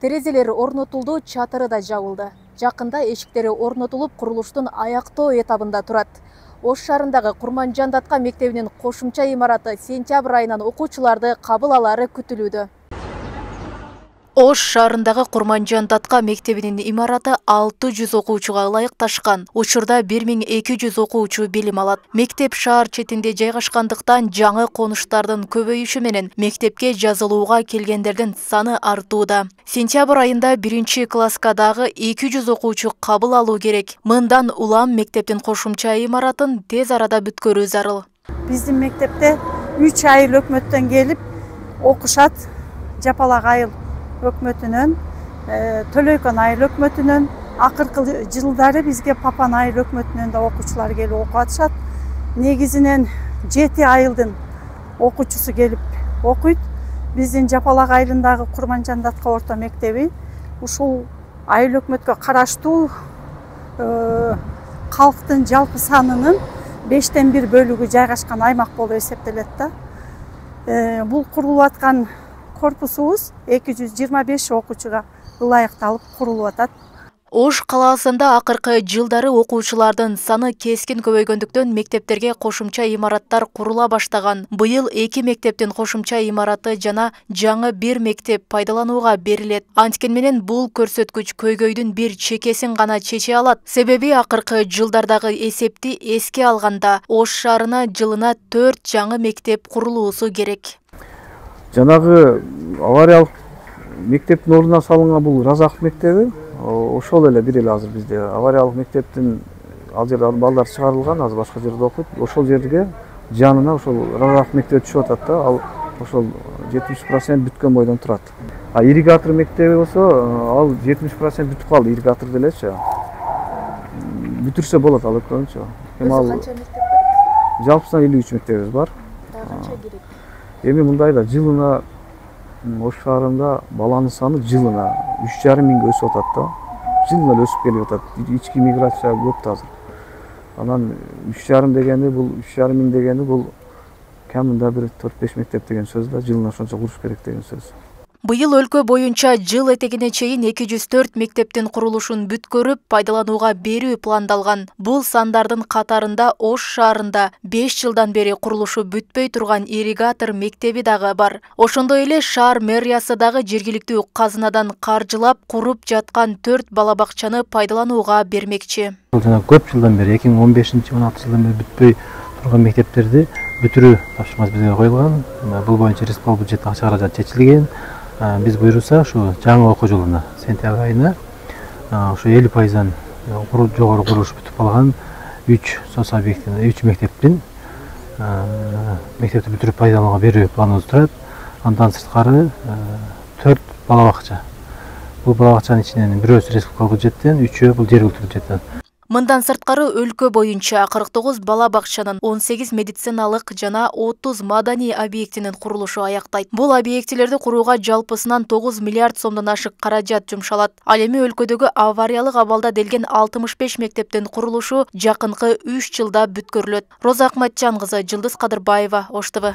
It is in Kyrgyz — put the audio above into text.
Терезелери орнотулду, чатыры да жабылды. Жакында эшиктери орнотулуп, курулуштун аяктоо этабында турат. Ош шаарындагы Курманжандатка мектебинин кошумча имараты сентябрь айынан окуучуларды кабыл алары күтүлүүдө. Ош шаарындагы Курманжандатка мектебинин имараты 600 окуучуга ылайыкташкан. Учурда 1200 окуучу билим алат. Мектеп шаар четинде жайгашкандыктан жаңы конуштардын көбөйүшү менен мектепке жазылууга келгендердин саны артууда. Сентябрь айында 1-класска дагы 200 окуучу кабыл алуу керек. Мындан улам мектептин кошумча имаратын тез арада бүткөрүү зарыл. Биздин мектепте 3 айыл өкмөттөн келип окушат. Жапалак айыл өкмөтүнөн, Төлөйкөн айыл өкмөтүнөн, акыркы жылдары бизге Папан айыл өкмөтүнөн да окуучулар келип окуп атышат. Негизинен 7 айылдын окуучусу келип окуйт. Биздин Жапалак айылындагы Курманжандатка орто мектеби ушул айыл өкмөткө караштуу калктын жалпы санынын 5тен 1 бөлүгү жайгашкан аймак болуп эсептелет да. Бул курулуп аткан корпусубуз 225 окуучуга ылайыкталып курулуп атат. Ош калаасында акыркы жылдары окуучулардын саны кескин көбөйгөндүктөн мектептерге кошумча имараттар курула баштаган. Быйыл 2 мектептин кошумча имараты жана жаңы 1 мектеп пайдаланууга берилет. Анткени менен бул көрсөткүч көйгөйдүн бир чекесин гана чече алат. Себеби акыркы жылдардагы эсепти эске алганда Ош шаарына жылына 4 жаңы мектеп курулуусу керек. Жанагы авариялык мектептин ордуна салынган бул Разаков мектеби, ошол эле бир эле азыр бизде авариялык мектептин ал жерде балдар чыгарылган, азыр башка жерде окуйт. Ошол жерге жанына ошол Разаков мектеби түшүп атат да, ал ошол 70% бүткөн бойдон турат. А ирригатор мектеби болсо, ал 70% бүтүп калды, ирригатор делечи. Бүтүрсө болот ал экөөнчү. Канча мектеп бар? Жалпысынан 53 мектебибиз бар. Канча керек? Эми мындай да жылына Ош шаарында баланын саны жылына 3,5 миңге өсүп атат да. Жылына өсүп келип атат. Ички миграция көп азыр. Анан 3,5 дегени бул 3,5 миң дегени бул кеминде бир 4-5 мектеп деген сөз да, жылына ошончо куруш керек деген сөз. Быйыл өлкө боюнча жыл этегине чейин 204 мектептин курулушун бүткөрүп пайдаланууга берүү пландалган. Бул сандардын катарында Ош шаарында 5 жылдан бери курулушу бүтпөй турган ирригатор мектеби дагы бар. Ошондой эле шаар мэриясы дагы жергиликтүү казынадан каржылап куруп жаткан 4 бала бакчаны пайдаланууга бермекчи. Жана көп жылдан бери 2015-16 жылдан бери бүтпөй турган мектептерди бүтүрүү тапшырмасы бизге коюлган. Бул боюнча республика бюджеттин акча каражаты чечилген. Биз буйруса ушу жаңы окуу жылына сентябрь айына ушу 50%дан жогору курулуш бүтүп калган 3 соц объектин 3 мектептин мектепти бүтүрүп пайдаланууга берүү планыбыз турат. Андан сырткары 4 бала бакча. Бул бала бакчанын ичинен бирөөсү республикалык бюджеттен, 3-өө бул жергиликтүү бюджеттен. Мындан сырткары өлкө боюнча 49 бала бакчанын 18 медициналык жана 30 маданий объектинин курулушу аяктайт. Бул объектилерди курууга жалпысынан 9 миллиард сомдон ашык каражат жумшалат. Ал эми өлкөдөгү авариялык абалда делген 65 мектептин курулушу жакынкы 3 жылда бүткөрүлөт. Роза Акматжан кызы, Жылдыз Кадырбаева, Ош ТВ.